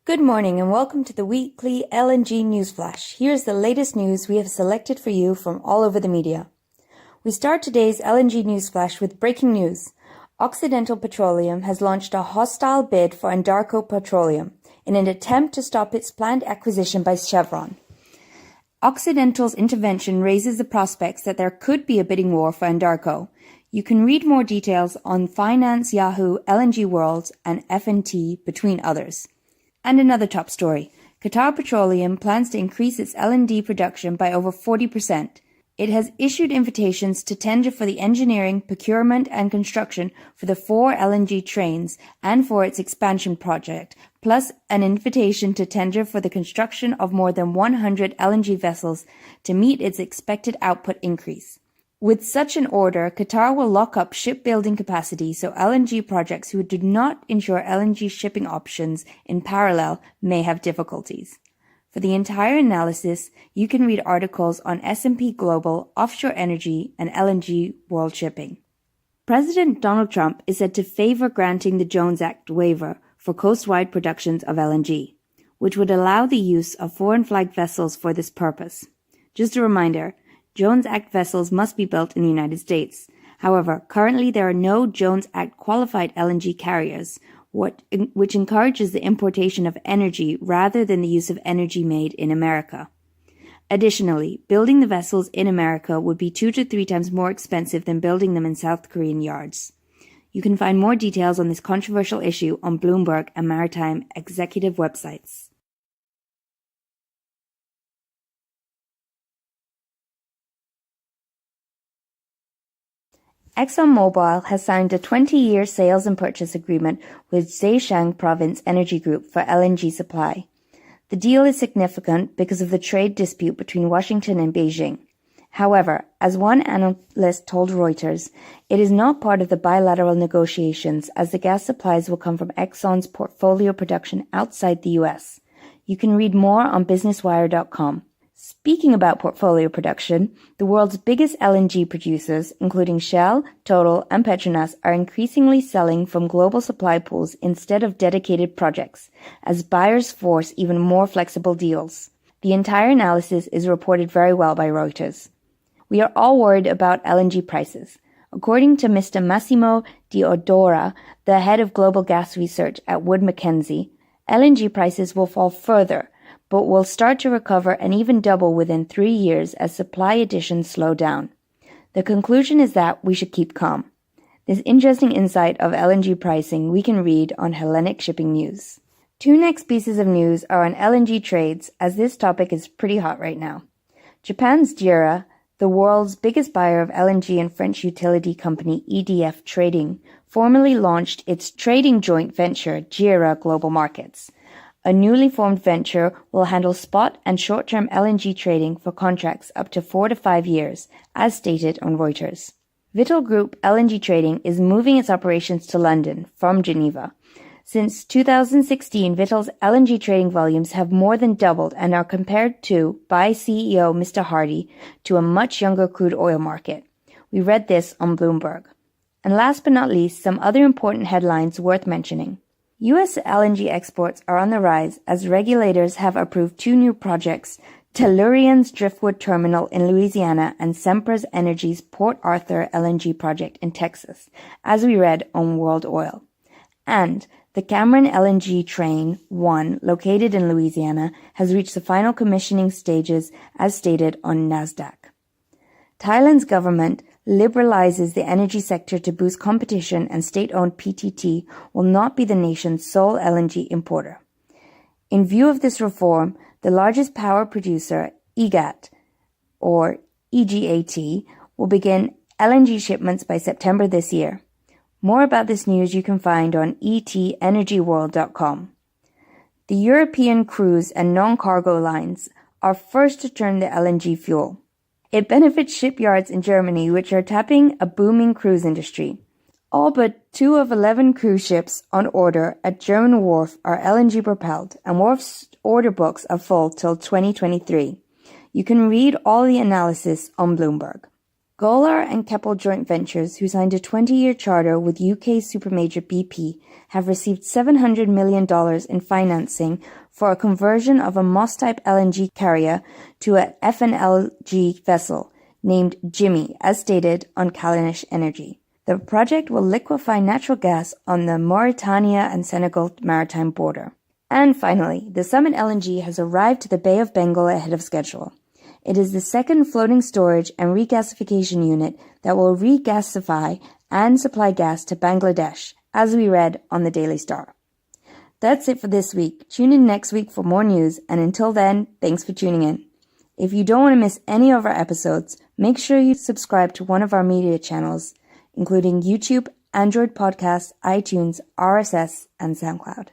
Good morning and welcome to the weekly LNG News Flash. Here's the latest news we have selected for you from all over the media. We start today's LNG News Flash with breaking news. Occidental Petroleum has launched a hostile bid for Anadarko Petroleum in an attempt to stop its planned acquisition by Chevron. Occidental's intervention raises the prospects that there could be a bidding war for Anadarko. You can read more details on Finance, Yahoo, LNG World, and F&T, between others. And another top story. Qatar Petroleum plans to increase its LNG production by over 40%. It has issued invitations to tender for the engineering, procurement and construction for the 4 LNG trains and for its expansion project, plus an invitation to tender for the construction of more than 100 LNG vessels to meet its expected output increase. With such an order, Qatar will lock up shipbuilding capacity so LNG projects who do not ensure LNG shipping options in parallel may have difficulties. For the entire analysis, you can read articles on S&P Global, offshore energy, and LNG world shipping. President Donald Trump is said to favor granting the Jones Act waiver for coast-wide productions of LNG, which would allow the use of foreign-flagged vessels for this purpose. Just a reminder, Jones Act vessels must be built in the United States. However, currently there are no Jones Act qualified LNG carriers, which encourages the importation of energy rather than the use of energy made in America. Additionally, building the vessels in America would be 2 to 3 times more expensive than building them in South Korean yards. You can find more details on this controversial issue on Bloomberg and Maritime Executive websites. ExxonMobil has signed a 20-year sales and purchase agreement with Zhejiang Province Energy Group for LNG supply. The deal is significant because of the trade dispute between Washington and Beijing. However, as one analyst told Reuters, it is not part of the bilateral negotiations as the gas supplies will come from Exxon's portfolio production outside the U.S. You can read more on businesswire.com. Speaking about portfolio production, the world's biggest LNG producers, including Shell, Total, and Petronas, are increasingly selling from global supply pools instead of dedicated projects, as buyers force even more flexible deals. The entire analysis is reported very well by Reuters. We are all worried about LNG prices. According to Mr. Massimo Diodora, the head of global gas research at Wood Mackenzie, LNG prices will fall further, but will start to recover and even double within 3 years as supply additions slow down. The conclusion is that we should keep calm. This interesting insight of LNG pricing we can read on Hellenic Shipping News. 2 next pieces of news are on LNG trades, as this topic is pretty hot right now. Japan's JERA, the world's biggest buyer of LNG and French utility company EDF Trading, formally launched its trading joint venture, JERA Global Markets. A newly formed venture will handle spot and short-term LNG trading for contracts up to 4 to 5 years, as stated on Reuters. Vitol Group LNG Trading is moving its operations to London from Geneva. Since 2016, Vitol's LNG trading volumes have more than doubled and are compared to, by CEO Mr. Hardy, to a much younger crude oil market. We read this on Bloomberg. And last but not least, some other important headlines worth mentioning. U.S. LNG exports are on the rise as regulators have approved 2 new projects, Tellurian's Driftwood Terminal in Louisiana and Sempra Energy's Port Arthur LNG project in Texas, as we read on World Oil. And the Cameron LNG Train 1, located in Louisiana, has reached the final commissioning stages as stated on NASDAQ. Thailand's government liberalizes the energy sector to boost competition, and state-owned PTT will not be the nation's sole LNG importer. In view of this reform, the largest power producer, EGAT, or EGAT, will begin LNG shipments by September this year. More about this news you can find on etenergyworld.com. The European cruise and non-cargo lines are first to turn to LNG fuel. It benefits shipyards in Germany, which are tapping a booming cruise industry. All but 2 of 11 cruise ships on order at German Wharf are LNG propelled, and Wharf's order books are full till 2023. You can read all the analysis on Bloomberg. Golar and Keppel Joint Ventures, who signed a 20-year charter with UK supermajor BP, have received $700 million in financing for a conversion of a Moss-type LNG carrier to a FNLG vessel named Jimmy, as stated on Callanish Energy. The project will liquefy natural gas on the Mauritania and Senegal maritime border. And finally, the Summit LNG has arrived to the Bay of Bengal ahead of schedule. It is the second floating storage and regasification unit that will regasify and supply gas to Bangladesh, as we read on the Daily Star. That's it for this week. Tune in next week for more news, and until then, thanks for tuning in. If you don't want to miss any of our episodes, make sure you subscribe to one of our media channels, including YouTube, Android Podcasts, iTunes, RSS, and SoundCloud.